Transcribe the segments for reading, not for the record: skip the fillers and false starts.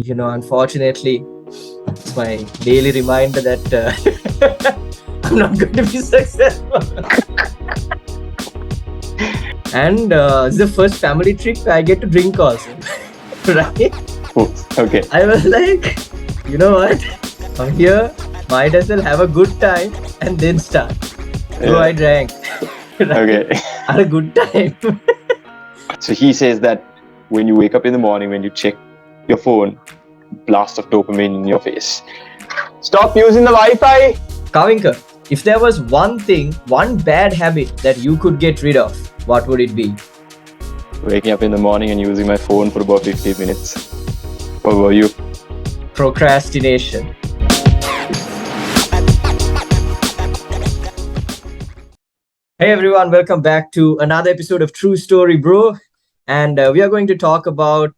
Unfortunately, it's my daily reminder that I'm not going to be successful. And it's the first family trip I get to drink also, right? Oh, okay. I was like, you know what? I'm here, might as well have a good time and then start. So I drank, right? Okay. Had a good time. So he says that when you wake up in the morning, when you check your phone, blast of dopamine in your face. Stop using the Wi-Fi. Kavinka, if there was one thing, one bad habit that you could get rid of, what would it be? Waking up in the morning and using my phone for about 15 minutes. What about you? Procrastination. Hey everyone, welcome back to another episode of True Story Bro. And we are going to talk about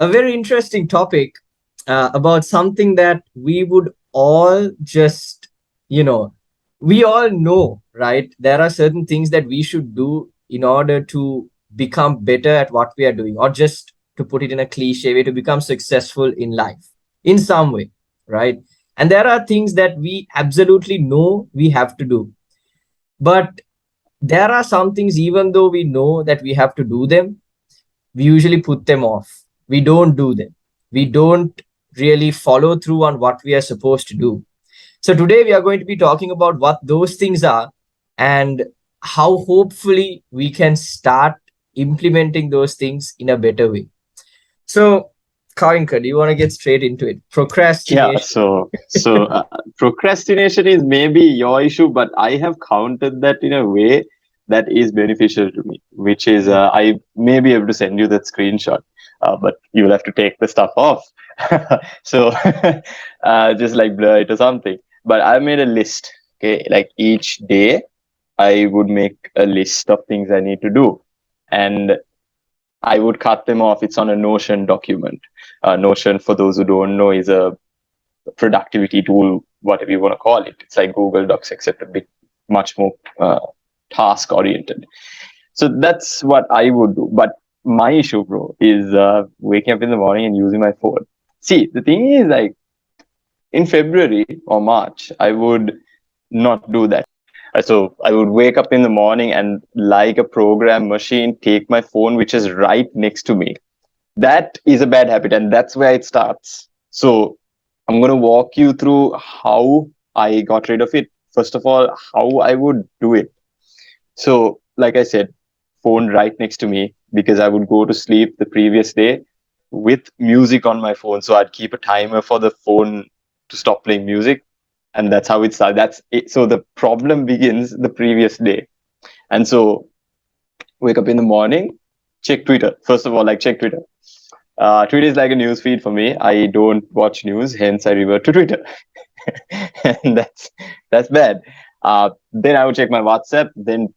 a very interesting topic about something that we would all just, we all know, right? There are certain things that we should do in order to become better at what we are doing, or just to put it in a cliche way, to become successful in life in some way, right? And there are things that we absolutely know we have to do. But there are some things, even though we know that we have to do them, we usually put them off. We don't do them. We don't really follow through on what we are supposed to do. So today we are going to be talking about what those things are and how hopefully we can start implementing those things in a better way. So, Karinka, do you want to get straight into it? Yeah, Procrastination. procrastination is maybe your issue, but I have countered that in a way that is beneficial to me, which is I may be able to send you that screenshot, but you will have to take the stuff off. So just like blur it or something. But I made a list. Okay, like each day I would make a list of things I need to do, and I would cut them off. It's on a Notion document. Notion, for those who don't know, is a productivity tool, whatever you want to call it. It's like Google Docs, except a bit much more task oriented. So that's what I would do. But my issue, bro, is waking up in the morning and using my phone. See, the thing is, like in February or March, I would not do that. So I would wake up in the morning and, like a program machine, take my phone, which is right next to me. That is a bad habit, and that's where it starts. So I'm going to walk you through how I got rid of it. First of all, how I would do it. So, like I said, phone right next to me, because I would go to sleep the previous day with music on my phone. So I'd keep a timer for the phone to stop playing music. And that's how it started. That's it. So the problem begins the previous day. And so wake up in the morning, check Twitter. First of all, like check Twitter. Twitter is like a news feed for me. I don't watch news, hence I revert to Twitter. And that's bad. Then I would check my WhatsApp, then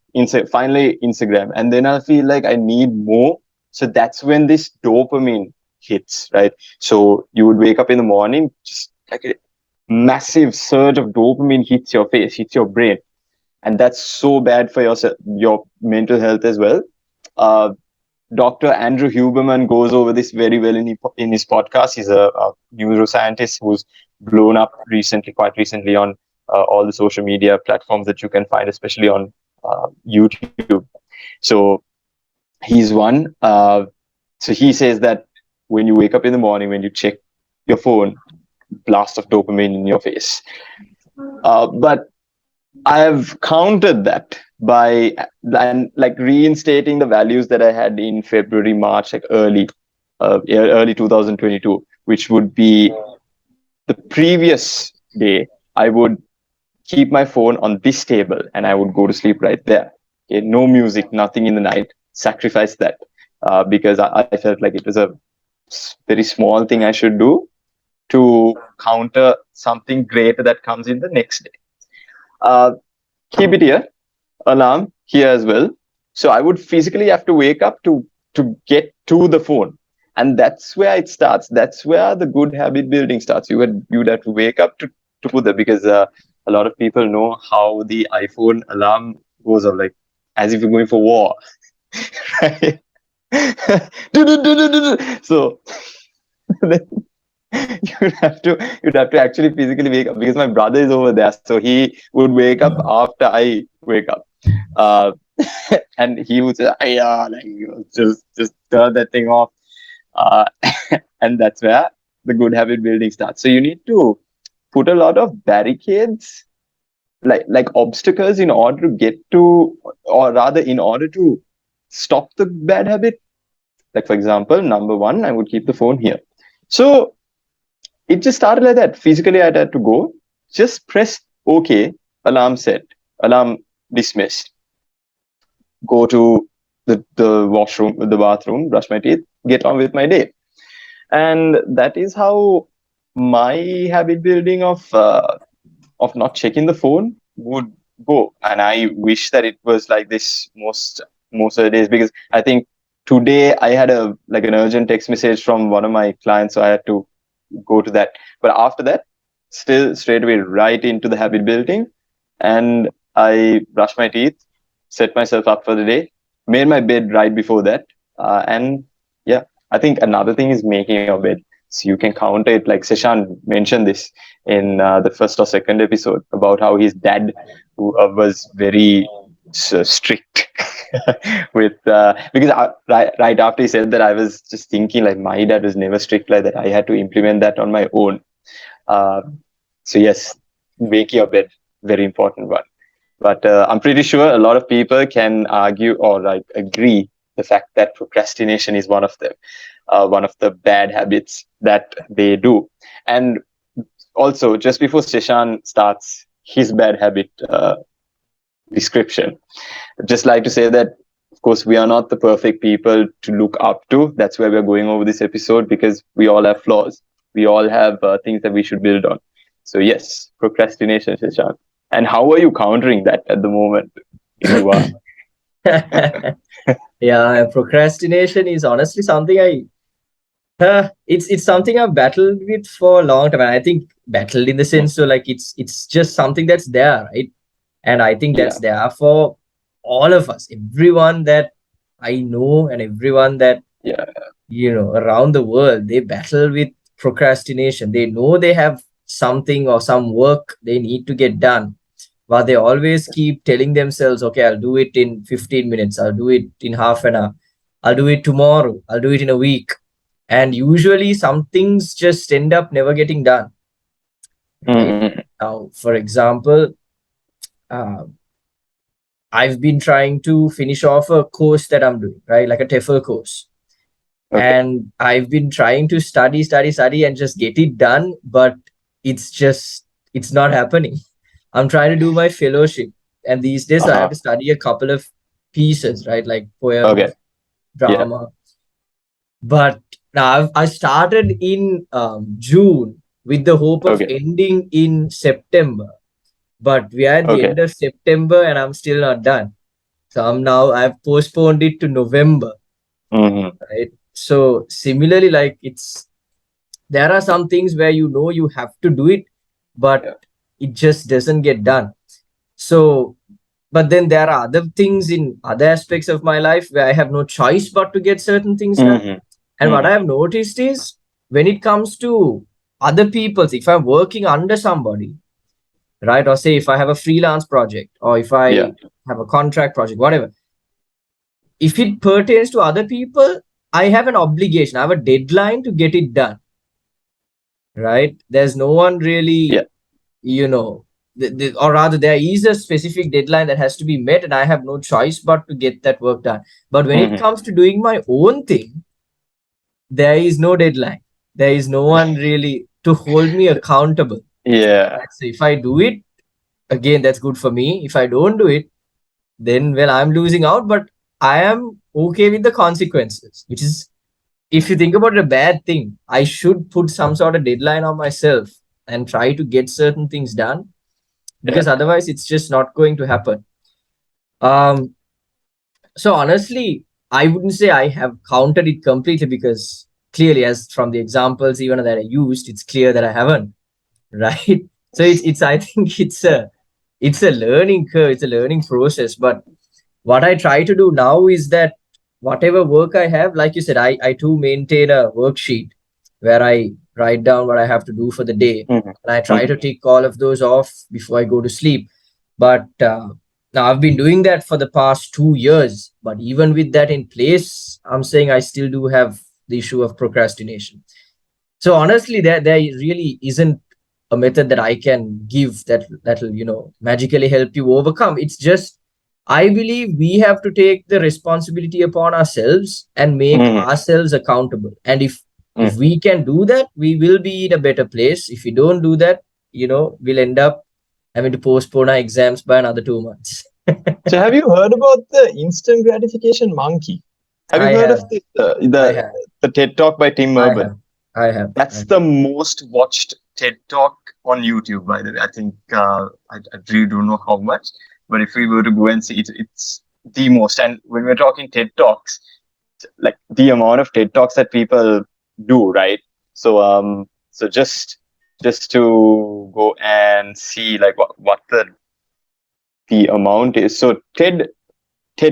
finally Instagram, and then I feel like I need more. So that's when this dopamine hits, right? So you would wake up in the morning, just like a massive surge of dopamine hits your face, hits your brain, and that's so bad for your mental health as well. Uh, Dr. Andrew Huberman goes over this very well in his podcast. He's a neuroscientist who's blown up quite recently on all the social media platforms that you can find, especially on YouTube. So he's one. So he says that when you wake up in the morning, when you check your phone, blast of dopamine in your face. But I have countered that by and like reinstating the values that I had in February, March, like early 2022, which would be the previous day. I would keep my phone on this table and I would go to sleep right there. Okay, no music, nothing in the night. Sacrifice that because I felt like it was a very small thing I should do to counter something greater that comes in the next day. Uh, Keep it here, alarm here as well. So I would physically have to wake up to get to the phone, and that's where it starts. That's where the good habit building starts. You'd have to wake up to put that, because a lot of people know how the iPhone alarm goes off, like as if you're going for war, right? So you'd have to actually physically wake up, because my brother is over there, so he would wake up after I wake up. Uh, and he would say, yeah, like, just turn that thing off. Uh, and that's where the good habit building starts. So you need to put a lot of barricades, like obstacles, in order to get to, or rather, in order to stop the bad habit. Like, for example, number one, I would keep the phone here. So it just started like that. Physically, I had to go, just press OK, alarm set, alarm dismissed, go to the washroom, the bathroom, brush my teeth, get on with my day. And that is how my habit building of not checking the phone would go. And I wish that it was like this most of the days, because I think today I had an urgent text message from one of my clients, so I had to go to that. But after that, still straight away right into the habit building, and I brushed my teeth, set myself up for the day, made my bed right before that, and yeah, I think another thing is making your bed. So you can counter it, like Sheshan mentioned this in the first or second episode, about how his dad was very strict with because right after he said that, I was just thinking, like, my dad was never strict like that. I had to implement that on my own. uh, so yes, make your bed, very important one. But I'm pretty sure a lot of people can argue or like agree the fact that procrastination is one of the bad habits that they do. And also, just before Sheshan starts his bad habit description, I'd just like to say that, of course, we are not the perfect people to look up to. That's why we're going over this episode, because we all have flaws. We all have things that we should build on. So yes, procrastination, Sheshan. And how are you countering that at the moment, if you are? Yeah, procrastination is honestly something it's something I've battled with for a long time. And I think battled in the sense, so like it's just something that's there, right? And I think Yeah. that's there for all of us, everyone that I know, and everyone that Yeah. around the world. They battle with procrastination. They know they have something or some work they need to get done, but they always keep telling themselves, okay, I'll do it in 15 minutes, I'll do it in half an hour, I'll do it tomorrow, I'll do it in a week. And usually some things just end up never getting done, right? Mm-hmm. Now, for example, uh, I've been trying to finish off a course that I'm doing, right? Like a TEFL course. Okay. And I've been trying to study and just get it done, but it's not happening. I'm trying to do my fellowship, and these days I have Uh-huh. to study a couple of pieces, right? Like Okay. poems, Yeah. drama. But now I started in June with the hope of Okay. ending in September. But we are at the Okay. end of September and I'm still not done. So I've postponed it to November, Mm-hmm. right? So similarly, like there are some things where you have to do it, but Yeah. it just doesn't get done. So, but then there are other things in other aspects of my life where I have no choice but to get certain things done. Mm-hmm. And what I Mm-hmm. have noticed is, when it comes to other people's, if I'm working under somebody, right, or say if I have a freelance project, or if Yeah. I have a contract project, whatever, if it pertains to other people, I have an obligation, I have a deadline to get it done, right? There's no one Yeah. really, you know, or rather, there is a specific deadline that has to be met, and I have no choice but to get that work done. But when it Mm-hmm. comes to doing my own thing, there is no deadline. There is no one really to hold me accountable. Yeah. Right? So if I do it, again, that's good for me. If I don't do it, then well, I'm losing out, but I am okay with the consequences, which is, if you think about it, a bad thing. I should put some sort of deadline on myself and try to get certain things done, Yeah. because otherwise it's just not going to happen. Um, so honestly, I wouldn't say I have countered it completely, because clearly, as from the examples even that I used, it's clear that I haven't, right? So it's I think it's a learning curve, it's a learning process. But what I try to do now is that whatever work I have, like you said, I too maintain a worksheet where I write down what I have to do for the day, Mhm. and I try Mhm. to take all of those off before I go to sleep. But now I've been doing that for the past 2 years. But even with that in place, I'm saying I still do have the issue of procrastination. So honestly, there really isn't a method that I can give that'll magically help you overcome. It's just I believe we have to take the responsibility upon ourselves and make Mhm. ourselves accountable. And if Mhm. we can do that, we will be in a better place. If we don't do that, we'll end up having to postpone our exams by another 2 months. So, have you heard about the instant gratification monkey? Have you I heard of have, I the have, the TED Talk by Tim I Urban? have, I have, I That's have. the most watched TED Talk on YouTube, by the way. I think I really don't know how much, but if we were to go and see it, it's the most. And when we're talking TED Talks, like the amount of TED Talks that people do, right? So just to go and see like what the amount is. So TED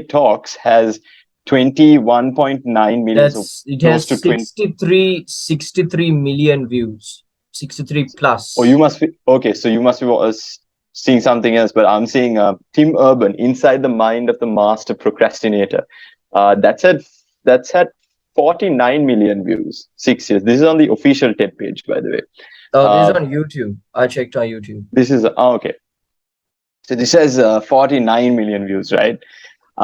Talks has 21.9 million, so It close has to 20. 63 million views, 63 Oh, you plus. must be okay. So you must be seeing something else. But I'm seeing Tim Urban, Inside the Mind of the Master Procrastinator. That's at 49 million views. 6 years. This is on the official TED page, by the way. Oh, this is Uh, on YouTube. I checked on YouTube. this is okay. So this has 49 million views, right?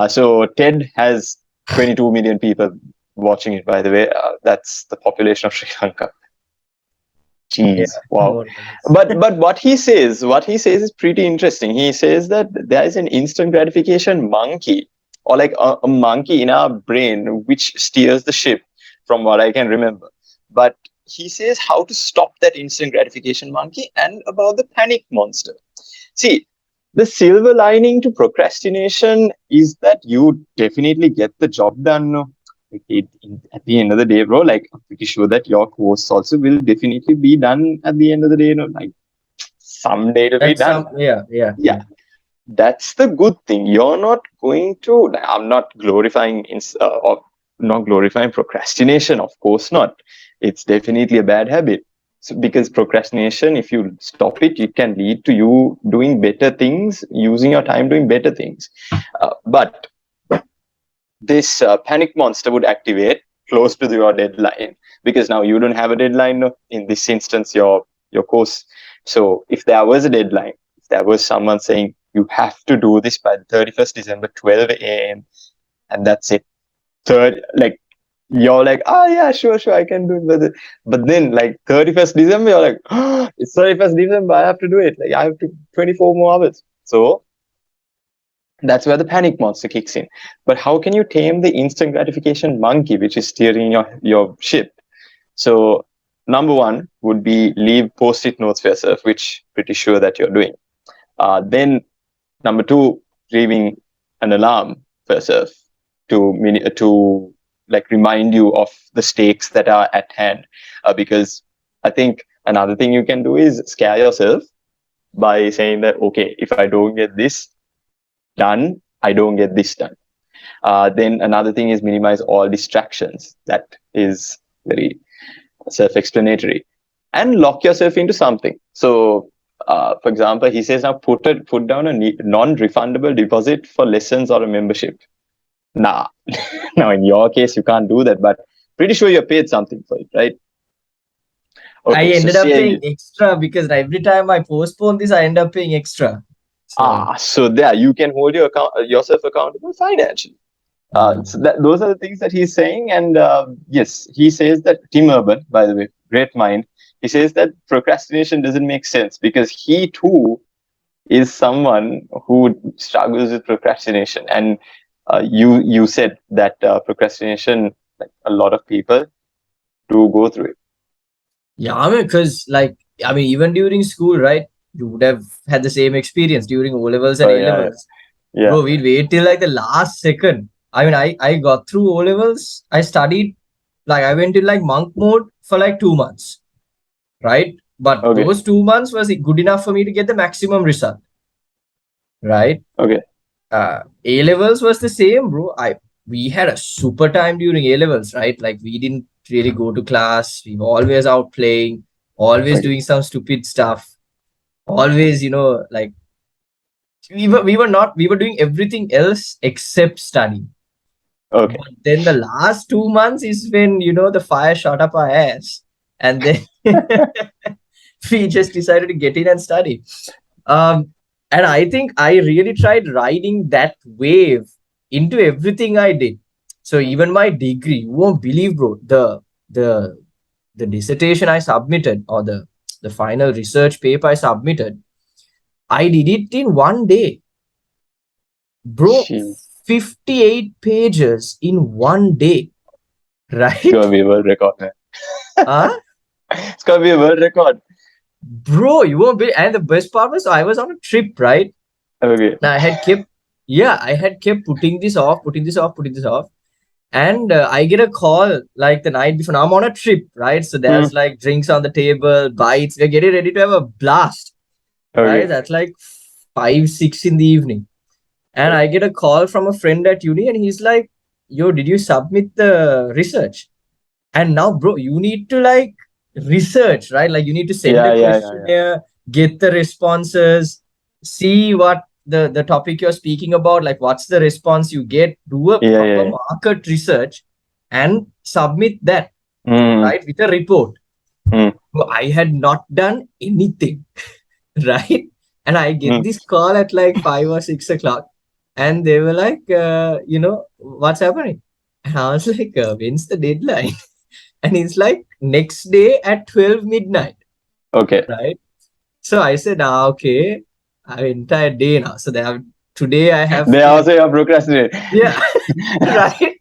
So TED has 22 million people watching it. By the way, that's the population of Sri Lanka. Yeah, Jeez, wow. more or less. But what he says is pretty interesting. He says that there is an instant gratification monkey, or like a monkey in our brain which steers the ship, from what I can remember. But he says how to stop that instant gratification monkey and about the panic monster. See, the silver lining to procrastination is that you definitely get the job done. No? Like at the end of the day, bro, like I'm pretty sure that your course also will definitely be done at the end of the day. Like someday it'll be That's done. some, yeah, yeah, Yeah, yeah. that's the good thing. You're not going to. I'm not glorifying or not glorifying procrastination. Of course not. It's definitely a bad habit. So, because procrastination, if you stop it, it can lead to you doing better things, using your time doing better things. But this panic monster would activate close to your deadline, because now you don't have a deadline, no, in this instance your course. So if there was a deadline, if there was someone saying you have to do this by the 31st December 12 a.m, and that's it, third, like, you're like, oh yeah, sure, I can do it, but then like 31st December you're like, oh, it's 31st December, I have to do it, like I have to 24 more hours. So that's where the panic monster kicks in. But how can you tame the instant gratification monkey which is steering your ship? So number one would be leave post-it notes for yourself, which pretty sure that you're doing. Then number two, leaving an alarm for yourself to like remind you of the stakes that are at hand. Because I think another thing you can do is scare yourself by saying that, okay, if I don't get this done, I don't get this done. Then another thing is minimize all distractions. That is very self-explanatory. And lock yourself into something. So, for example, he says now put down a non-refundable deposit for lessons or a membership. Nah, now in your case you can't do that, but pretty sure you're paid something for it, right? I Okay, so ended up say paying extra because every time I postpone this, I end up paying extra. So, so there you can hold yourself accountable financially. So those are the things that he's saying. And yes, he says that Tim Urban, by the way, great mind, he says that procrastination doesn't make sense because he too is someone who struggles with procrastination. And you said that procrastination, like a lot of people do go through it. yeah, I mean, because even during school, right? You would have had the same experience during O levels and Oh A yeah, levels. yeah, Bro, we'd wait till like the last second. I mean, I got through O levels. I studied, like, I went in like monk mode for like 2 months, right? But okay, those 2 months was good enough for me to get the maximum result, right? okay, A levels was the same, bro. We had a super time during A levels, right? Like we didn't really go to class. We were always out playing, always Okay. doing some stupid stuff. Always, like we were doing everything else except study. Okay. But then the last 2 months is when the fire shot up our ass, and then we just decided to get in and study. Um, and I think I really tried riding that wave into everything I did. So even my degree, you won't believe, bro, the the dissertation I submitted, or the final research paper I submitted, I did it in one day, bro. She, 58 pages in one day, it's right? gonna be a world record, man. Huh? It's gonna be a world record. Bro, you won't be. And the best part was I was on a trip, right? Okay. Now I had kept putting this off, putting this off, putting this off. And I get a call like the night before. Now I'm on a trip, right? So Hmm. there's like drinks on the table, bites. We're getting ready to have a blast, right? Okay. That's like 5, 6 in the evening. And I get a call from a friend at uni, and he's like, "Yo, did you submit the research?" And now, bro, you need to like research, right? Like you need to send Yeah, a yeah, yeah, yeah. questionnaire, get the responses, see what the topic you're speaking about, like what's the response you get, do a Yeah, proper yeah, yeah. market research, and submit that, Mm, right, with a report. mm, So I had not done anything, right? And I get mm. this call at like 5 or 6 o'clock, and they were like, what's happening? And I was like, when's the deadline? And it's like next day at 12 midnight, Okay. right? So I said, okay, I have entire day now. So today I have They to, also have procrastinate. yeah, right.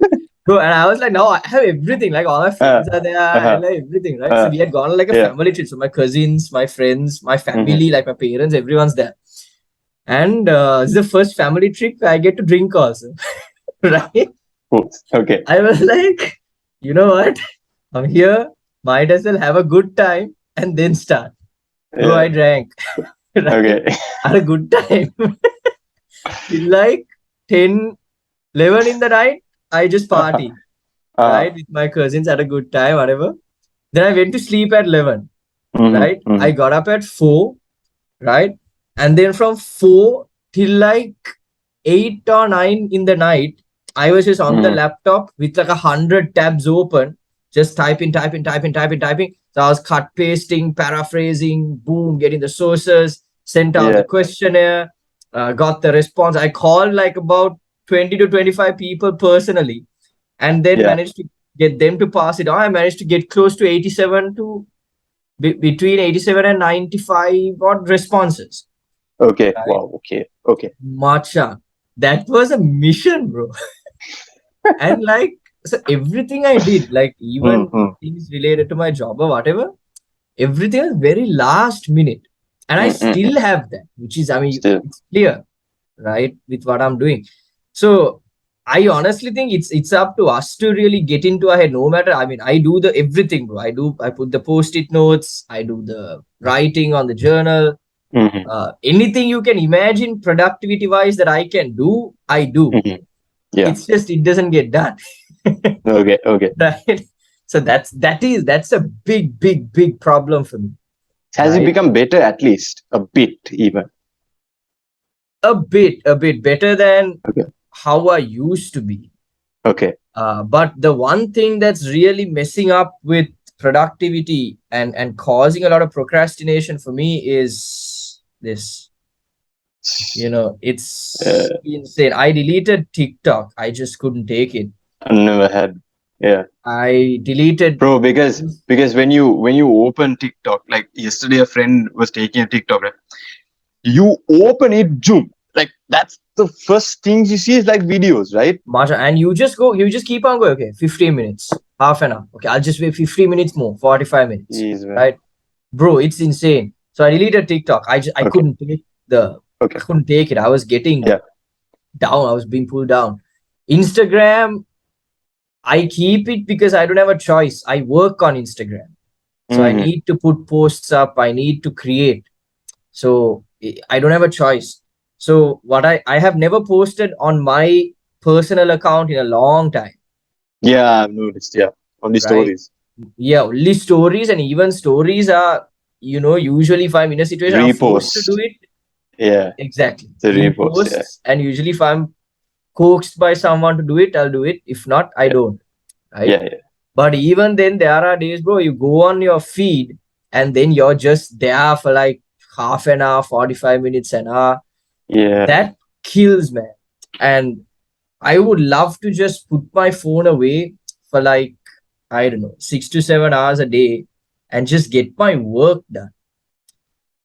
Bro, and I was like, no, I have everything. Like all my uh, friends are there and uh, like everything, right? So we had gone on like a yeah. family trip. So my cousins, my friends, my Mm-hmm. family, like my parents, everyone's there. And this is the first family trip where I get to drink also, right? Fools. Okay. I was like, you know what? I'm here. Might as well have a good time and then start. Bro, Yeah. I drank, right? Okay. Had a good time. Till like 10, 11 in the night, I just party, uh, right? With my cousins, had a good time, whatever. Then I went to sleep at 11, mm-hmm, right? mm-hmm. I got up at 4, right? And then from 4 till like 8 or 9 in the night, I was just on the Mm, laptop with like 100 tabs open, just typing, typing, typing, typing, typing. So I was cut pasting, paraphrasing, boom, getting the sources, sent out the yeah. questionnaire, got the response. I called like about 20 to 25 people personally, and then Yeah. managed to get them to pass it on. I managed to get close to 87 to between 87 and 95 odd responses. Okay. Right? Wow. Okay. Okay. Matcha. That was a mission, bro. And like, so everything I did, like even Mm-hmm. things related to my job or whatever, everything was very last minute. And I Mm-mm. still have that, which is, I mean, Still. it's clear, right, with what I'm doing. So I honestly think it's up to us to really get into our head. No matter, I mean, I do the everything, bro. I put the post-it notes, I do the writing on the journal, Mm-hmm. anything you can imagine productivity wise that I can do, I do. Mm-hmm. Yeah. It's just it doesn't get done. Okay. Okay. Right. So that's a big problem for me. Has it Right. become better at least a bit even? A bit better than Okay. how I used to be. Okay. But the one thing that's really messing up with productivity and causing a lot of procrastination for me is this. It's Uh, insane. I deleted TikTok. I just couldn't take it. I never had. Yeah. I deleted. Bro, because when you open TikTok, like yesterday a friend was taking a TikTok, right? You open it, zoom. Like that's the first things you see is like videos, right? Masha, and you just keep on going. Okay, 15 minutes, half an hour. Okay, I'll just wait 15 minutes more, 45 minutes. Jeez, man. Right? Bro, it's insane. So I deleted TikTok. I Okay. couldn't take the I Okay. couldn't take it. I was getting Yeah. down. I was being pulled down. Instagram, I keep it because I don't have a choice. I work on Instagram. So I Mm-hmm. need to put posts up. I need to create. So I don't have a choice. So what I have never posted on my personal account in a long time, Yeah, I've noticed. Yeah. On the right? stories. Yeah, only stories, and even stories are, usually if I'm in a situation, I'm forced to do Repost. it. Yeah, Exactly. the repost. Yeah, Reposts, and usually if I'm coaxed by someone to do it, I'll do it. If not, I yeah, don't. Right. yeah, But even then, there are days, bro, you go on your feed and then you're just there for like half an hour, 45 minutes, an hour. yeah, That kills, man. And I would love to just put my phone away for like, I don't know, 6 to 7 hours a day and just get my work done.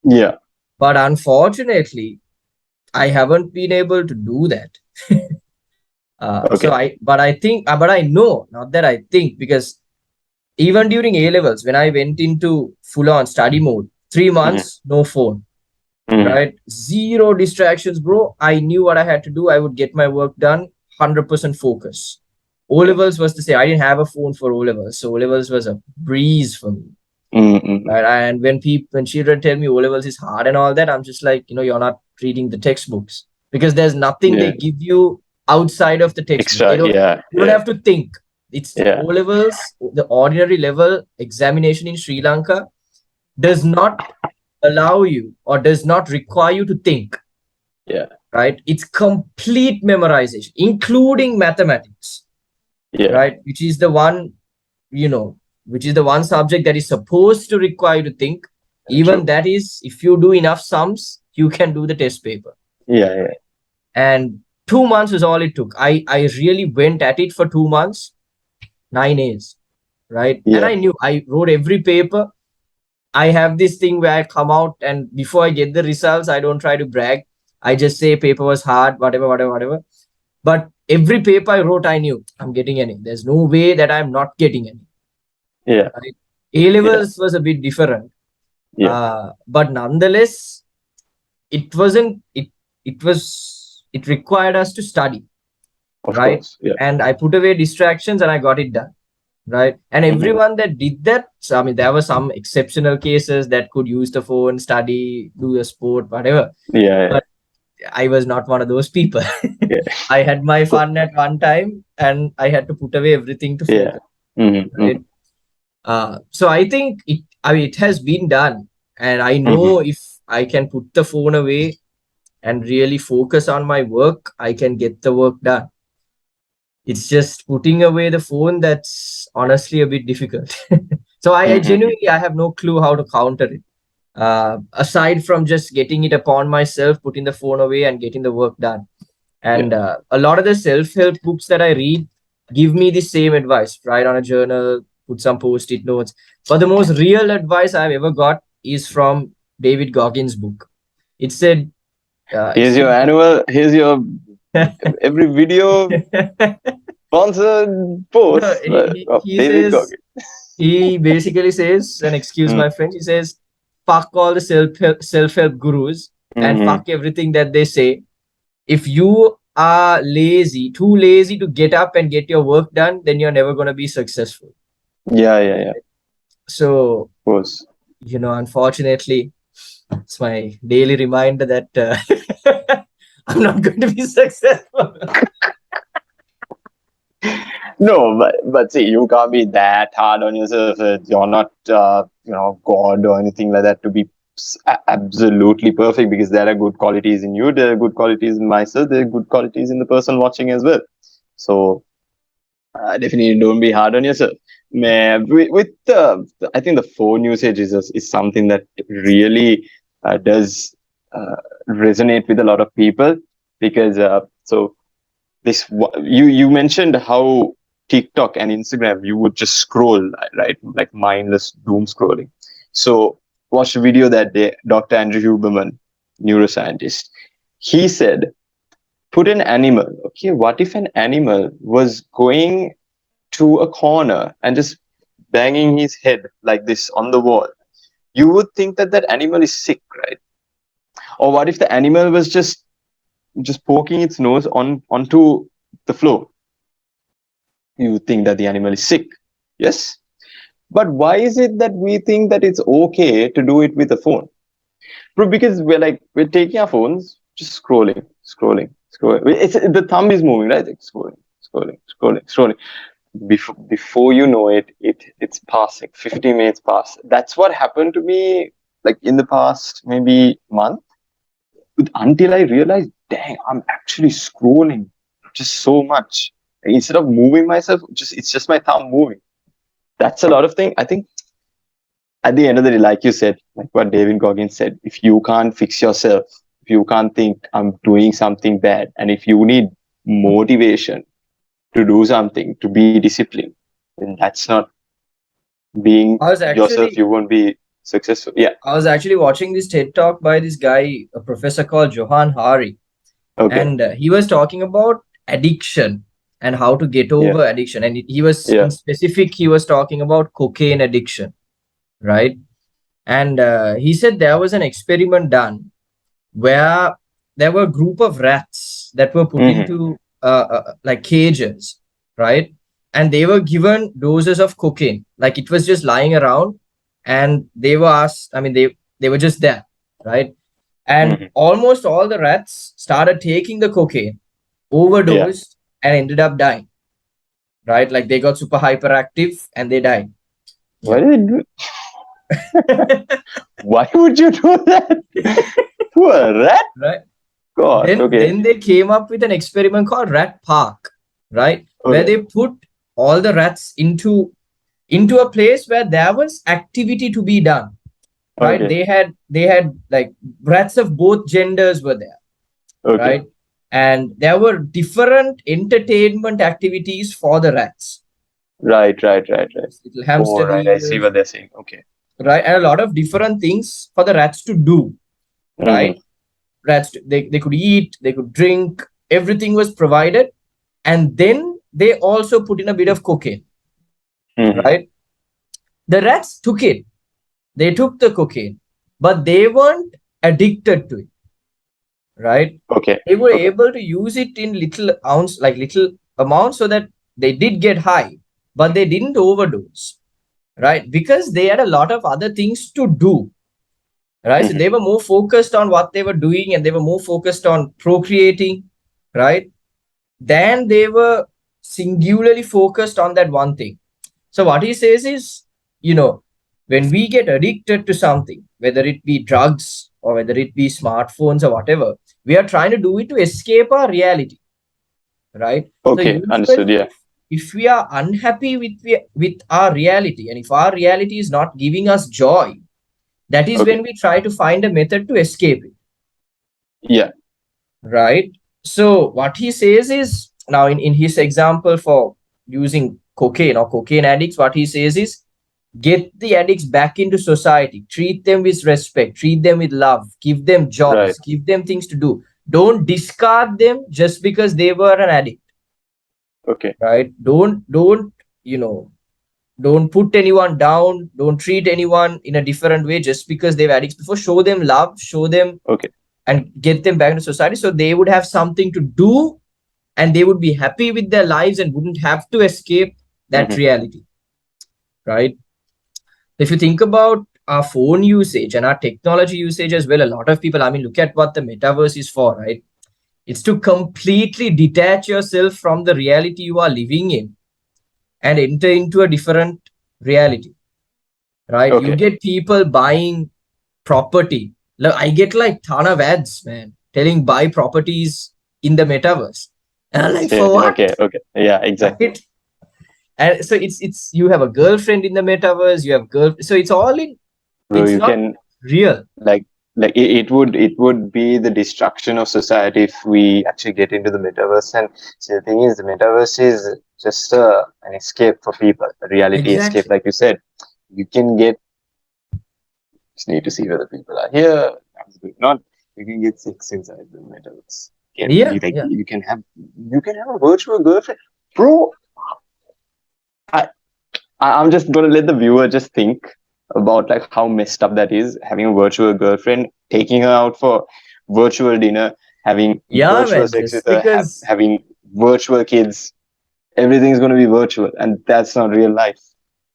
yeah. But unfortunately, I haven't been able to do that. So Okay. but I think, but I know, not that I think, because even during A levels, when I went into full on study mode, three Mm-hmm. months, no phone, Mm-hmm. right? Zero distractions, bro. I knew what I had to do. I would get my work done, 100% focus. O Yeah. levels was to say, I didn't have a phone for O levels. So O levels was a breeze for me. Mm-hmm. Right? And when children tell me O levels is hard and all that, I'm just like, you're not reading the textbooks, because there's nothing they Yeah. give you outside of the textbook. Extra. Yeah. You don't Yeah. have to think. It's O Yeah. levels, the ordinary level examination in Sri Lanka does not allow you or does not require you to think, Yeah. right? It's complete memorization, including mathematics, Yeah. right? You know, which is the one subject that is supposed to require you to think. Even True. that is, if you do enough sums, you can do the test paper. Yeah. Yeah. And 2 months is all it took. I really went at it for 2 months, 9 A's, right? And Yeah. I knew I wrote every paper. I have this thing where I come out and before I get the results, I don't try to brag. I just say paper was hard, whatever, whatever, whatever. But every paper I wrote, I knew I'm getting any. There's no way that I'm not getting any. Yeah. Right? A Yeah. levels was a bit different, Yeah. but nonetheless, it wasn't. It required us to study, Of right? course. Yeah. And I put away distractions and I got it done, right? And Mm-hmm. everyone that did that, so I mean, there were some exceptional cases that could use the phone, study, do a sport, whatever. Yeah. But I was not one of those people. Yeah. I had my Yeah. fun at one time, and I had to put away everything to Yeah. focus. Mm-hmm. Right? Mm-hmm. So I think it. I mean, it has been done, and I Mm-hmm. know if I can put the phone away and really focus on my work, I can get the work done. It's just putting away the phone that's honestly a bit difficult. So I Mm-hmm. genuinely I have no clue how to counter it. Aside from just getting it upon myself, putting the phone away and getting the work done. Yeah. And a lot of the self-help books that I read give me the same advice. Write on a journal, put some post-it notes. But the most real advice I've ever got is from David Goggins' book. It said, Here's your annual. Here's your every video sponsored no, post of he David says, Goggins. he basically says, and excuse Mm. my French, he says, fuck all the self-help gurus and Mm-hmm. fuck everything that they say. If you are lazy, too lazy to get up and get your work done, then you're never going to be successful. Yeah. Yeah. Yeah. Of So, course. unfortunately, it's my daily reminder that I'm not going to be successful. No, but see, you can't be that hard on yourself. You're not, God or anything like that to be absolutely perfect, because there are good qualities in you, there are good qualities in myself, there are good qualities in the person watching as well. So definitely don't be hard on yourself. I think the phone usage is something that really does resonate with a lot of people, because you mentioned how TikTok and Instagram, you would just scroll, right, like mindless doom scrolling. So watched a video that day. Dr. Andrew Huberman, neuroscientist, he said, put an animal. Okay, what if an animal was going to a corner and just banging his head like this on the wall? You would think that that animal is sick, right? Or what if the animal was just poking its nose onto the floor? You would think that the animal is sick. Yes. But why is it that we think that it's okay to do it with a phone? Bro, because we're taking our phones, just scrolling. It's the thumb is moving, right? Like scrolling, scrolling, scrolling, scrolling. before you know it, it's passing. 50 minutes pass. That's what happened to me, like in the past maybe month, until I realized, dang, I'm actually scrolling just so much. Instead of moving myself, it's just my thumb moving. That's a lot of thing. I think at the end of the day, like you said, like what David Goggins said, if you can't fix yourself, if you can't think I'm doing something bad, and if you need motivation to do something, to be disciplined, then that's not being I was yourself. actually You won't be successful. Yeah. I was actually watching this TED talk by this guy, a professor called Johan Hari, Okay. and he was talking about addiction and how to get Yeah. over addiction. And he was Yeah. in specific, he was talking about cocaine addiction, right? And he said there was an experiment done where there were a group of rats that were put Hmm. into like cages, right? And they were given doses of cocaine, like it was just lying around, and they were asked. I mean, they were just there, right? And Hmm. almost all the rats started taking the cocaine, Yeah. overdosed, and ended up dying, right? Like they got super hyperactive and they died. Why Yeah. did it do? Why would you do that to a rat? Right. God. Okay. Then they came up with an experiment called Rat Park, right? Where Okay. they put all the rats into a place where there was activity to be done, right? Okay. They had like rats of both genders were there, Okay. right? And there were different entertainment activities for the rats. Right. Right. Right. Right. Little Oh, hamster right. I see wheels, what they're saying. Okay. right? And a lot of different things for the rats to do, Hmm. right? They could eat, they could drink, everything was provided. And then they also put in a bit of cocaine, Hmm. right? The rats took it, they took the cocaine, but they weren't addicted to it, right? Okay. They were Okay. able to use it in little ounce, like little amounts, so that they did get high, but they didn't overdose, right? Because they had a lot of other things to do, right? So Hmm. they were more focused on what they were doing, and they were more focused on procreating, right? Than they were singularly focused on that one thing. So what he says is, you know, when we get addicted to something, whether it be drugs or whether it be smartphones or whatever, we are trying to do it to escape our reality, right? So Okay. Understood. usually, Yeah. if we are unhappy with our reality, and if our reality is not giving us joy, that is Okay. when we try to find a method to escape it, Yeah. right? So what he says is, now in his example for using cocaine or cocaine addicts, what he says is, get the addicts back into society, treat them with respect, treat them with love, give them Right. jobs, give them things to do. Don't discard them just because they were an addict, Okay. right? Don't you know don't put anyone down, don't treat anyone in a different way just because they've addicts before. Show them love, show them, Okay. and get them back into society so they would have something to do, and they would be happy with their lives and wouldn't have to escape that Hmm. reality, right? If you think about our phone usage and our technology usage as well, a lot of people, I mean, look at what the metaverse is for, right? It's to completely detach yourself from the reality you are living in and enter into a different reality, right? You Okay. get people buying property. Look, I get like ton of ads, man, telling buy properties in the metaverse. And I'm like, for Same. what? Okay. Okay. Yeah. Exactly. Right? And so it's you have a girlfriend in the metaverse, you have girl, so it's all in, Bro, it's you not can real. like it would be the destruction of society if we actually get into the metaverse. And see, the thing is, the metaverse is just an escape for people, a reality escape, Exactly. like you said. You can get, just need to see whether people are here. That's good. Not, you can get sex inside the metaverse. Yeah, Like yeah. you can have a virtual girlfriend, bro. I I'm just gonna let the viewer just think about like how messed up that is, having a virtual girlfriend, taking her out for virtual dinner, having Yeah, virtual man. sex with Just her, because, having virtual kids. Everything's gonna be virtual, and that's not real life.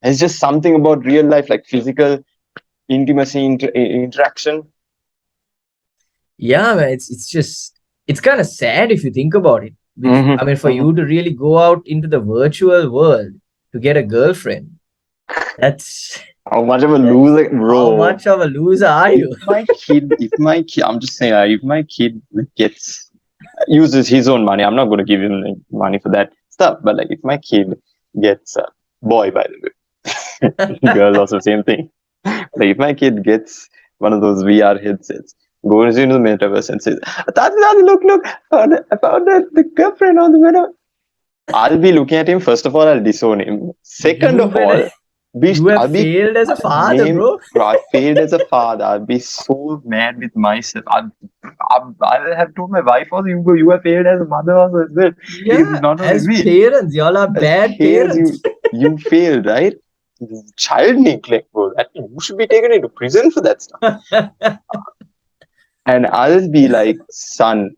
It's just something about real life, like physical intimacy, interaction. yeah, man, it's just, it's kind of sad if you think about it. I mean, for Mm-hmm. you to really go out into the virtual world to get a girlfriend, that's How much of a that's loser, how bro? much of a loser are If you? my kid, I'm just saying, if my kid gets uses his own money, I'm not going to give him like, money for that stuff. But like, if my kid gets boy, by the way, girl also same thing. Like, if my kid gets one of those VR headsets, goes into the metaverse and says, "Tati, Tati, look, I found the girlfriend on the metaverse." I'll be looking at him. First of all, I'll disown him. Second You of better. all, be You have I'll be failed as a I'll father, name bro. bro, I failed as a father. I'll be so mad with myself. I'll have told my wife also, you have failed as a mother also as well. Because it's Yeah, not only as me. parents, y'all are As bad parents, parents. you failed, right? Child neglect, bro. That you should be taken into prison for that stuff. And I'll be like, son,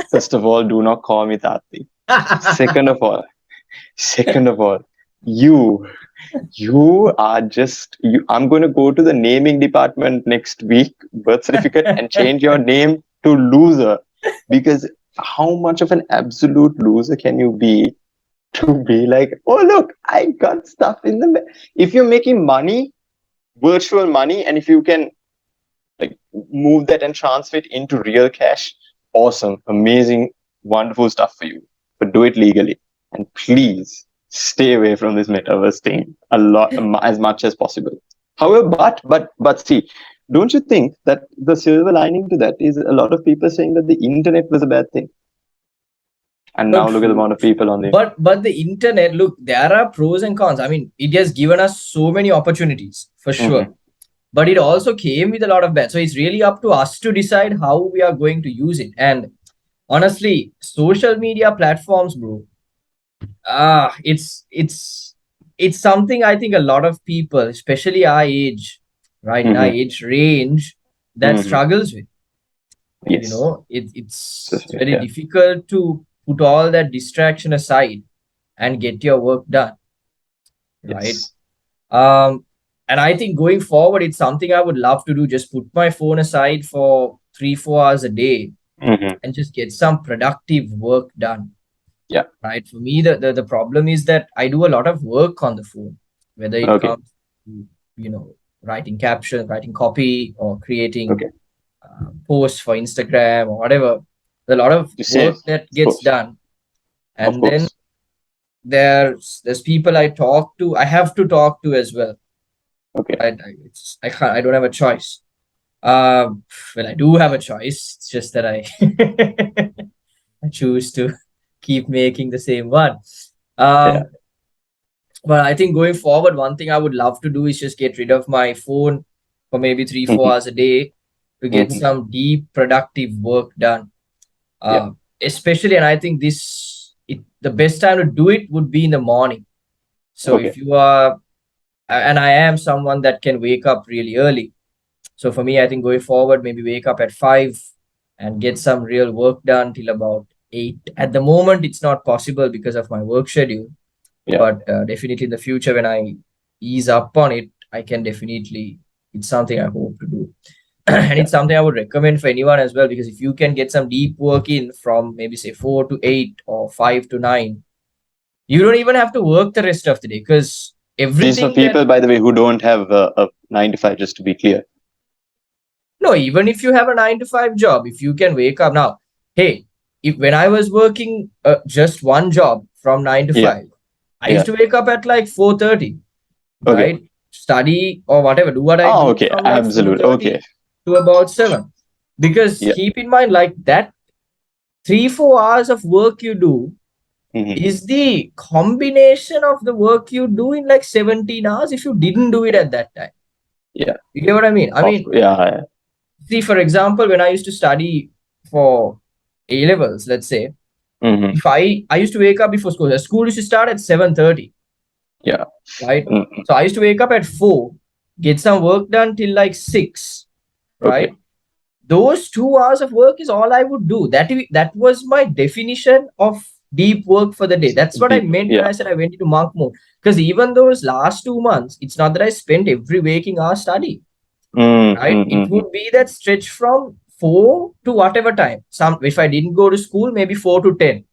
first of all, do not call me Tati. Second of all, second of all, you you are just you. I'm going to go to the naming department next week, birth certificate, and change your name to loser. Because how much of an absolute loser can you be to be like, oh look, I got stuff in the. If you're making money, virtual money, and if you can like move that and transfer it into real cash, awesome, amazing, wonderful stuff for you. But do it legally, and please stay away from this metaverse thing a lot, as much as possible. However, but see, don't you think that the silver lining to that is a lot of people saying that the internet was a bad thing, and No, now look at the true, amount of true. people on the internet. But the internet, look, there are pros and cons. I mean, it has given us so many opportunities for sure. Mm-hmm. But it also came with a lot of bad. So it's really up to us to decide how we are going to use it. And honestly, social media platforms, bro, it's something I think a lot of people, especially our age, right, in our Mm-hmm. age range, that Mm-hmm. struggles with. You Yes. know, it's very Yeah. difficult to put all that distraction aside and get your work done, right? Yes. Um, and I think going forward, it's something I would love to do. Just put my phone aside for 3, 4 hours a day Mm-hmm. and just get some productive work done. Yeah. Right. For me, the problem is that I do a lot of work on the phone, whether it Okay. comes to, you know, writing captions, writing copy, or creating Okay. posts for Instagram or whatever. There's a lot of The same. work that Of gets course. done. Of And then course. there's people I talk to, I have to talk to as well. Okay. Right. I can't, I don't have a choice. Well, I do have a choice. It's just that I I choose to keep making the same one. Yeah. Um, but I think going forward, one thing I would love to do is just get rid of my phone for maybe 3, 4 hours Mm-hmm. a day to get Mm-hmm. some deep productive work done. Yeah. Especially, and I think the best time to do it would be in the morning. So Okay. if you are, and I am someone that can wake up really early. So for me, I think going forward, maybe wake up at 5 and get some real work done till about 8. At the moment, it's not possible because of my work schedule, Yeah. but definitely in the future, when I ease up on it, I can definitely, it's something I hope to do. And Yeah. it's something I would recommend for anyone as well, because if you can get some deep work in from maybe say 4 to 8 or 5 to 9, you don't even have to work the rest of the day because These for everything that, people, by the way, who don't have a 9 to 5, just to be clear. no, even if you have a 9 to 5 job, if you can wake up now, hey, if when I was working just one job from nine to Yeah. five, I used Yeah. to wake up at like 4:30, Okay. right? Study or whatever, do what I Oh, do okay. from like four Absolute. Okay. thirty to about 7. Because Yeah. keep in mind, like that 3, 4 hours of work you do Mm-hmm. is the combination of the work you do in like 17 hours if you didn't do it Yeah. at that time. Yeah. You get what I mean? I Of mean, yeah. see, for example, when I used to study for A levels, let's say, Mm-hmm. if I used to wake up before school. The school used to start at 7:30, Yeah. right? Mm-hmm. So I used to wake up at 4, get some work done till like 6, Okay. right? Those 2 hours of work is all I would do. That was my definition of deep work for the day. That's what I Deep. meant when Yeah. I said I went into monk mode. Because even those last 2 months, it's not that I spent every waking hour study, right? It Mm-hmm. would be that stretch from 4 to whatever time. Some, if I didn't go to school, maybe 4 to 10,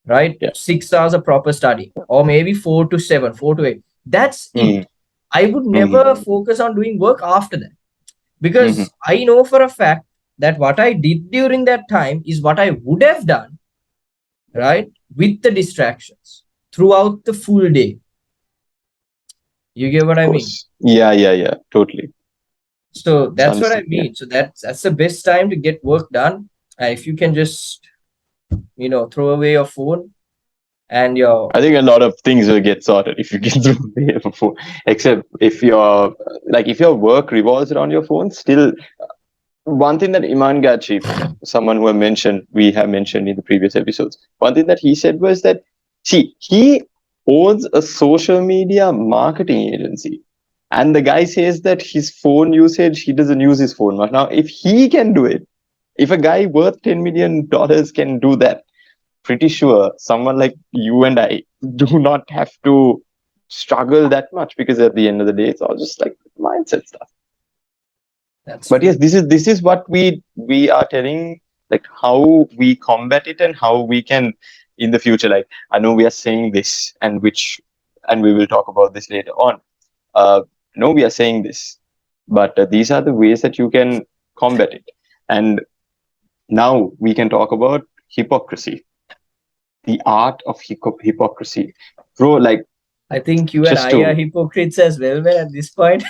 right? Yeah. 6 hours of proper study, or maybe 4 to 7, 4 to 8. That's Mm-hmm. it. I would never focus on doing work after that, Mm-hmm. because I know for a fact that what I did during that time is what I would have done, right? With the distractions throughout the full day. You get what Of I mean? course. Yeah. Totally. So It's that's what I understood. Yeah. mean. So that's the best time to get work done. If you can just, throw away your phone and your I think a lot of things will get sorted if you get through the phone. Except if your work revolves around your phone, still one thing that Iman Gachi, someone who we have mentioned in the previous episodes, one thing that he said was that, see, he owns a social media marketing agency. And the guy says that his phone usage, he doesn't use his phone much. Now, if he can do it, if a guy worth $10 million can do that, pretty sure someone like you and I do not have to struggle that much, because at the end of the day, it's all just like mindset stuff. That's But true. yes, this is what we are telling, like how we combat it and how we can in the future. Like, I know we are saying this, and we will talk about this later on. No, we are saying this, but these are the ways that you can combat it. And now we can talk about hypocrisy, the art of hypocrisy, bro. Like, I think you and just I are to hypocrites as well, man, at this point.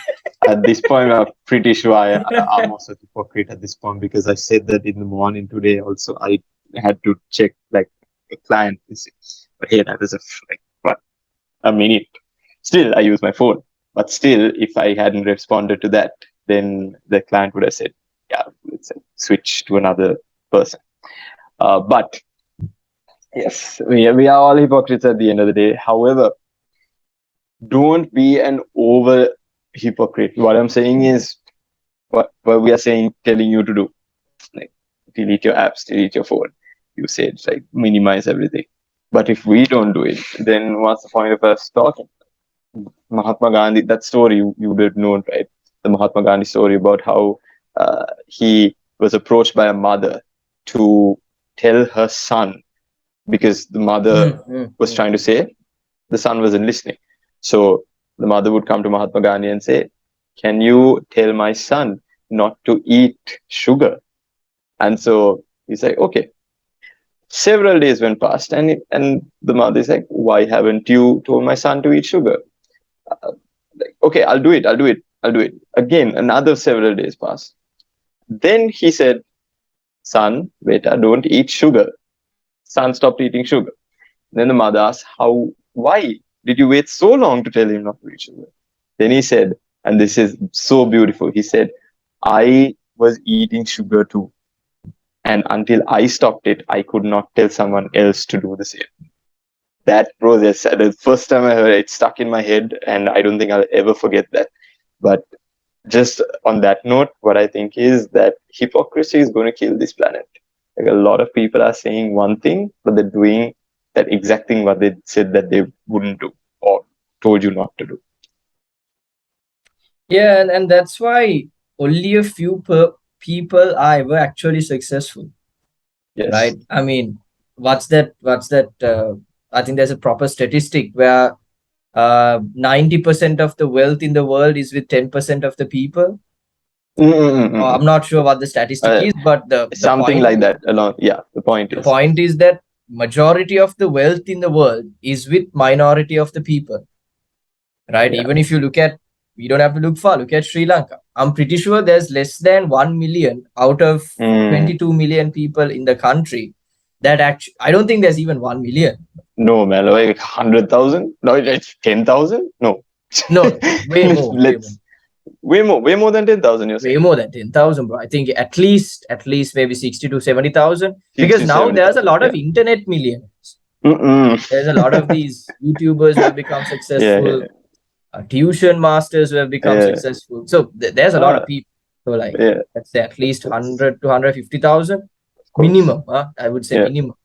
at this point, I'm pretty sure I'm also a hypocrite at this point, because I said that in the morning today. Also, I had to check like a client visit, but hey, that was like what, a minute. Still, I use my phone, but still, if I hadn't responded to that, then the client would have said, "Yeah, let's switch to another person." But yes, we are all hypocrites at the end of the day. However, don't be an over hypocrite. What I'm saying is, what we are saying, telling you to do, like delete your apps, delete your phone usage, like minimize everything. But if we don't do it, then what's the point of us talking? Mahatma Gandhi, that story you would have known, right? The Mahatma Gandhi story about how he was approached by a mother to tell her son, because the mother Mm, mm, was mm. trying to say, the son wasn't listening. So the mother would come to Mahatma Gandhi and say, "Can you tell my son not to eat sugar?" And so he's like, "Okay." Several days went past, and the mother is like, "Why haven't you told my son to eat sugar?" Uh, like, "Okay, I'll do it. I'll do it. I'll do it." Again, another several days passed. Then he said, "Son, beta, don't eat sugar." Son stopped eating sugar. Then the mother asked, why did you wait so long to tell him not to eat sugar? Then he said, and this is so beautiful, he said, "I was eating sugar too. And until I stopped it, I could not tell someone else to do the same." That process, the first time I heard it, it stuck in my head, and I don't think I'll ever forget that. But just on that note, what I think is that hypocrisy is going to kill this planet. Like, a lot of people are saying one thing, but they're doing that exact thing what they said that they wouldn't do, or told you not to do. Yeah, and that's why only a few people are ever actually successful, Yes. right? I mean, what's that I think there's a proper statistic where 90% of the wealth in the world is with 10% of the people. I'm Mm-mm-mm-mm. not sure what the statistic Uh, is, but the Something point like that. Along, yeah. The point the is, point is that majority of the wealth in the world is with minority of the people, right? yeah. Even if you look at, you don't have to look far, look at Sri Lanka. I'm pretty sure there's less than 1 million out of Mm, 22 million people in the country that actually, I don't think there's even 1 million. no, man. Like 100,000? No, it's 10,000? No. No, no, way more, Let's way more than 10,000. You're way saying more than 10,000, bro. I think at least maybe 60 to 70,000, because 60, now there's a 70,000. lot Yeah. of internet millionaires. Mm-mm. There's a lot of these YouTubers who have become Yeah, successful, yeah, tuition masters who have become yeah. successful. So there's a lot of Ah, people. So like, yeah. let's say at least That's, 100 to 150,000 of course. minimum. I would say Yeah, minimum.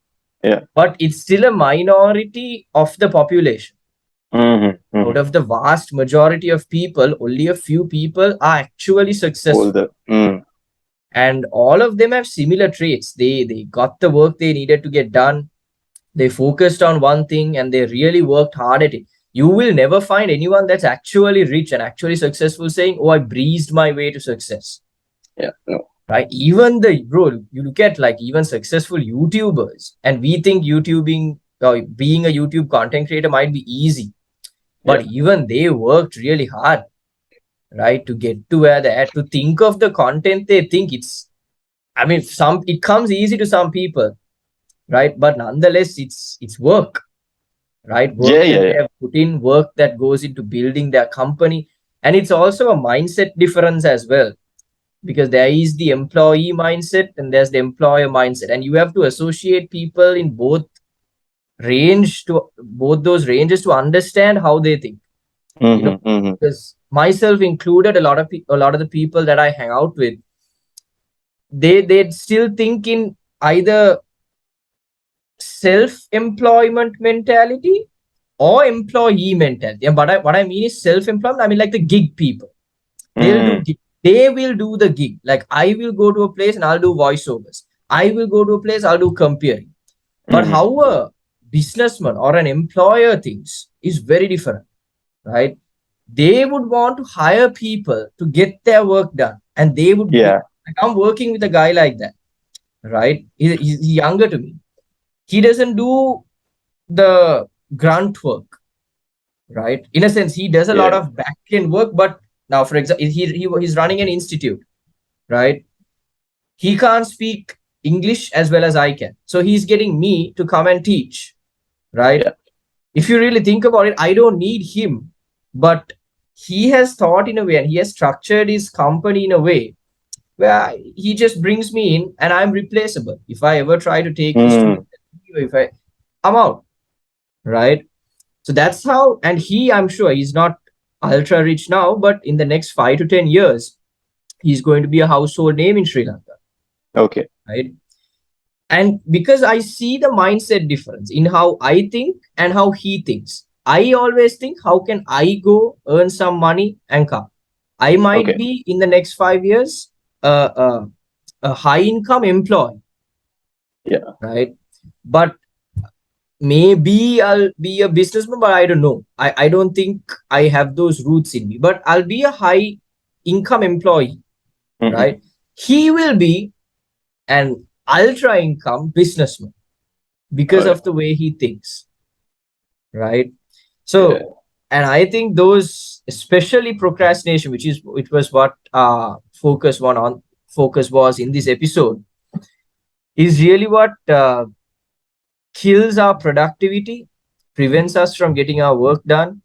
yeah. But it's still a minority of the population. Mm-hmm, Out mm-hmm. of the vast majority of people, only a few people are actually All successful. the. Mm. and all of them have similar traits. They got the work they needed to get done. They focused on one thing and they really worked hard at it. You will never find anyone that's actually rich and actually successful saying, "Oh, I breezed my way to success." Yeah. No. Right? Even the bro, you look at like even successful YouTubers, and we think YouTubing, being a YouTube content creator might be easy, Yeah. but even they worked really hard, right, to get to where they're at. To think of the content they think it's, I mean, some it comes easy to some people, right? But nonetheless, it's work, right? Yeah. Work Yeah. that they Yeah. have put in, work that goes into building their company. And it's also a mindset difference as well, because there is the employee mindset and there's the employer mindset. And you have to associate people in both those ranges to understand how they think, you know, Mm-hmm, mm-hmm, because myself included, a lot of the people that I hang out with, they still think in either self-employment mentality or employee mentality. And what I mean is self-employment. I mean like the gig people. They'll do mm-hmm, gig. They will do the gig. Like I will go to a place and I'll do voiceovers. I will go to a place, I'll do comparing. But mm-hmm. how a businessman or an employer thinks is very different, right? They would want to hire people to get their work done. And they would, Yeah. like I'm working with a guy like that, right? He's younger to me. He doesn't do the grunt work, right? In a sense, he does a lot Yeah. of back end work. But now, for example, he's running an institute, right? He can't speak English as well as I can. So he's getting me to come and teach, right? Yeah. If you really think about it, I don't need him, but he has thought in a way and he has structured his company in a way where he just brings me in and I'm replaceable. If I ever try to take his Mm. student, if I'm out, right? So that's how, and I'm sure he's not ultra rich now, but in the next 5 to 10 years, he's going to be a household name in Sri Lanka, Okay. right? And because I see the mindset difference in how I think and how he thinks, I always think, how can I go earn some money and come? I might Okay. be in the next 5 years a high income employee, Yeah. right? But maybe I'll be a businessman, but I don't know. I don't think I have those roots in me, but I'll be a high income employee, Mm-hmm. right? He will be an ultra income businessman All because right. of the way he thinks, right? Yeah. So, and I think those, especially procrastination, which was what focus was in this episode, is really what kills our productivity, prevents us from getting our work done.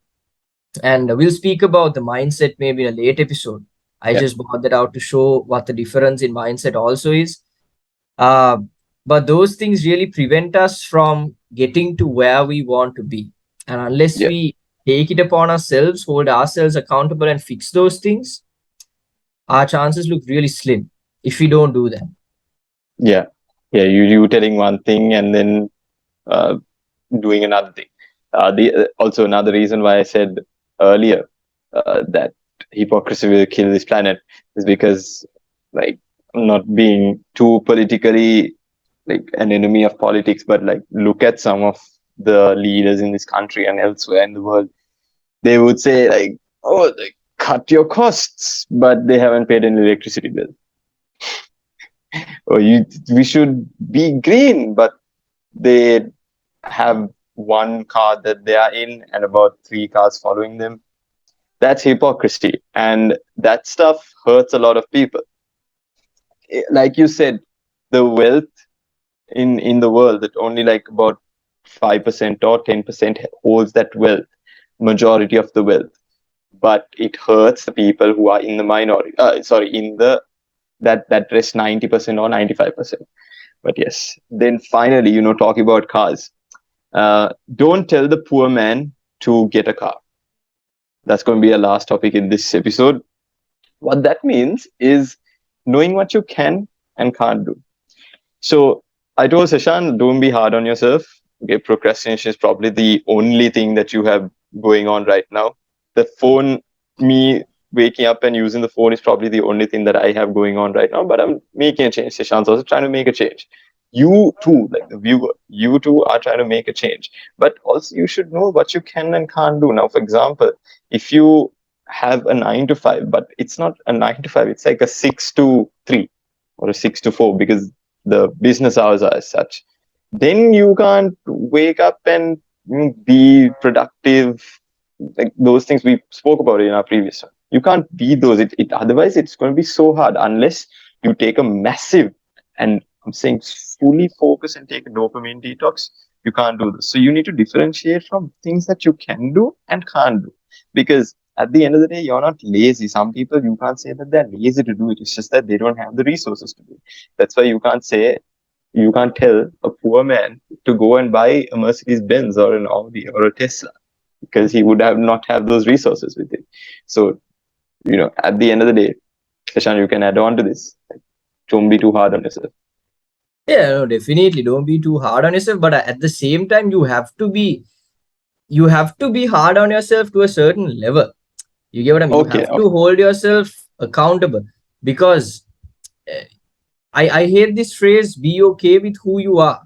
And we'll speak about the mindset maybe in a late episode. I Yeah. just brought that out to show what the difference in mindset also is. Uh, but those things really prevent us from getting to where we want to be. And unless Yeah. we take it upon ourselves, hold ourselves accountable, and fix those things, our chances look really slim if we don't do that. Yeah. Yeah. You telling one thing and then uh, doing another thing. The also another reason why I said earlier that hypocrisy will kill this planet is because, like, not being too politically like an enemy of politics, but like look at some of the leaders in this country and elsewhere in the world. They would say like, "Oh, like, cut your costs," but they haven't paid an electricity bill. Or we should be green, but they have one car that they are in and about three cars following them. That's hypocrisy, and that stuff hurts a lot of people. Like you said, the wealth in the world, that only like about 5% or 10% holds that wealth, majority of the wealth. But it hurts the people who are in the minority. Sorry, in the that rest 90% or 95%. But yes, then finally, talking about cars. Don't tell the poor man to get a car. That's going to be a last topic in this episode. What that means is knowing what you can and can't do. So I told Sheshan, don't be hard on yourself. Okay, procrastination is probably the only thing that you have going on right now. The phone me waking up and using the phone is probably the only thing that I have going on right now, but I'm making a change. Seshan's also trying to make a change. You too, like the viewer, you too are trying to make a change. But also, you should know what you can and can't do. Now, for example, if you have a 9 to 5, but it's not a 9 to 5, it's like a 6 to 3 or a 6 to 4 because the business hours are as such. Then you can't wake up and be productive, like those things we spoke about in our previous one. You can't be those. Otherwise it's going to be so hard unless you take a massive, and I'm saying fully focus and take a dopamine detox. You can't do this. So you need to differentiate from things that you can do and can't do. Because at the end of the day, you're not lazy. Some people you can't say that they're lazy to do it. It's just that they don't have the resources to do it. That's why you can't tell a poor man to go and buy a Mercedes Benz or an Audi or a Tesla because he would have not have those resources with him. So, at the end of the day, Sheshan, you can add on to this. Don't be too hard on yourself. Yeah, no, definitely. Don't be too hard on yourself, but at the same time, you have to be hard on yourself to a certain level. You get what I mean? You Okay, have to hold yourself accountable because uh, I hate this phrase, be okay with who you are.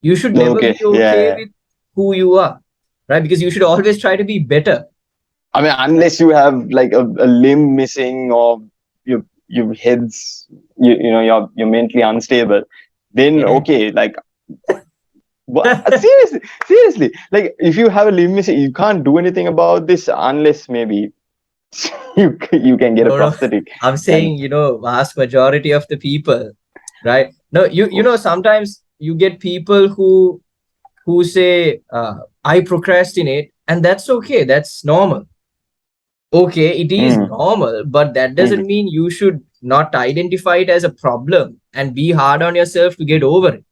You should never okay, be yeah, okay yeah. with who you are, right? Because you should always try to be better. I mean, unless you have like a limb missing or your head's you're mentally unstable, then Yeah. okay, like what? Seriously, like if you have a limb missing, you can't do anything about this unless maybe you can get a No, no. prosthetic. I'm And saying, vast majority of the people, right? No, sometimes you get people who say, I procrastinate, and that's okay. That's normal. Okay, it is mm, normal, but that mm, doesn't mean you should not identify it as a problem and be hard on yourself to get over it,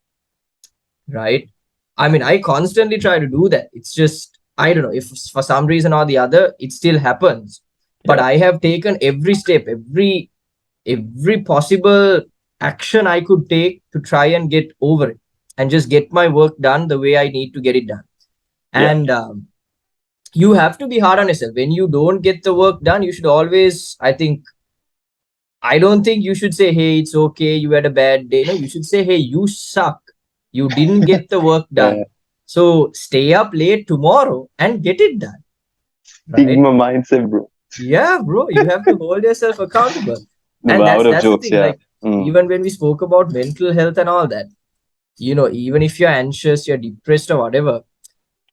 right? I mean, I constantly try to do that. It's just, I don't know if for some reason or the other, it still happens. But yeah, I have taken every step, every possible action I could take to try and get over it and just get my work done the way I need to get it done. yeah, And you have to be hard on yourself. When you don't get the work done, you should always, I don't think you should say, hey, it's okay, you had a bad day. No, you should say, hey, you suck. You didn't get the work yeah. done. So stay up late tomorrow and get it done. Right? Stigma mindset, bro. Yeah, bro. You have to hold yourself accountable. And Out of that's the jokes, thing. yeah. Like, Mm. even when we spoke about mental health and all that, even if you're anxious, you're depressed or whatever,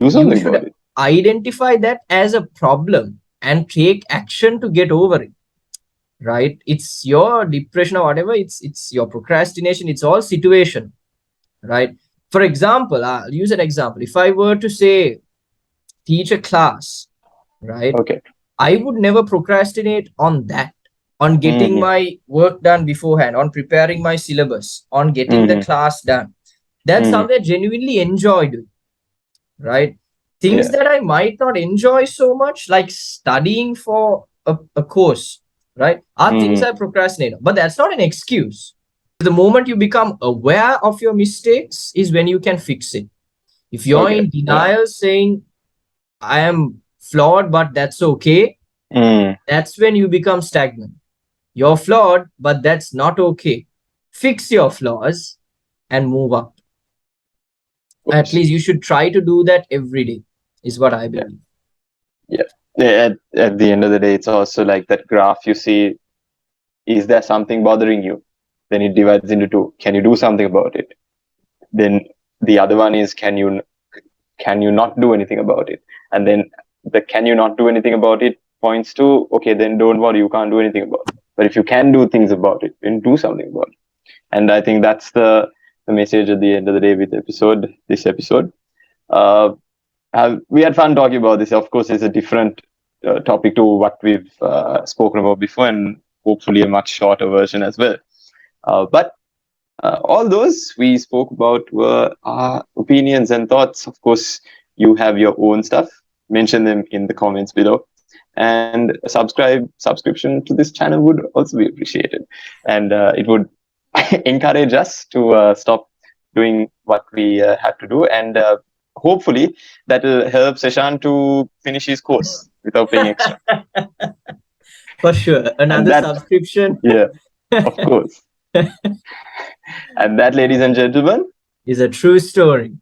Do you something should about it. identify that as a problem and take action to get over it, right? It's your depression or whatever, it's your procrastination, it's all situation, right? For example, I'll use an example. If I were to say teach a class, right, Okay. I would never procrastinate on that, on getting Mm-hmm. my work done beforehand, on preparing my syllabus, on getting the Mm-hmm. class done. That's Mm-hmm. something I genuinely enjoy doing, right? Things Yeah. that I might not enjoy so much, like studying for a course, right, are things Mm-hmm. I procrastinate on. But that's not an excuse. The moment you become aware of your mistakes is when you can fix it. If you're Okay. in Yeah. denial saying, I am flawed, but that's okay, Mm. that's when you become stagnant. You're flawed, but that's not okay. Fix your flaws and move up. Of At course. least you should try to do that every day, is what I Yeah. believe. Yeah. At the end of the day, it's also like that graph you see. Is there something bothering you? Then it divides into two. Can you do something about it? Then the other one is can you not do anything about it? And then the can you not do anything about it points to, okay, then don't worry, you can't do anything about it. But if you can do things about it, then do something about it. And I think that's the message at the end of the day with this episode. Uh, we had fun talking about this. Of course, it's a different topic to what we've spoken about before, and hopefully a much shorter version as well. But all those we spoke about were our opinions and thoughts. Of course, you have your own stuff. Mention them in the comments below. And a subscription to this channel would also be appreciated. And it would encourage us to stop doing what we have to do. And hopefully, that will help Seshan to finish his course without paying extra. For sure. And Another that, subscription yeah, of course. And that, ladies and gentlemen, is a true story.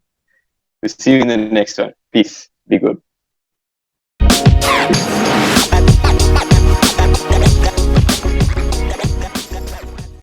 we'll see you in the next one. Peace. Be good.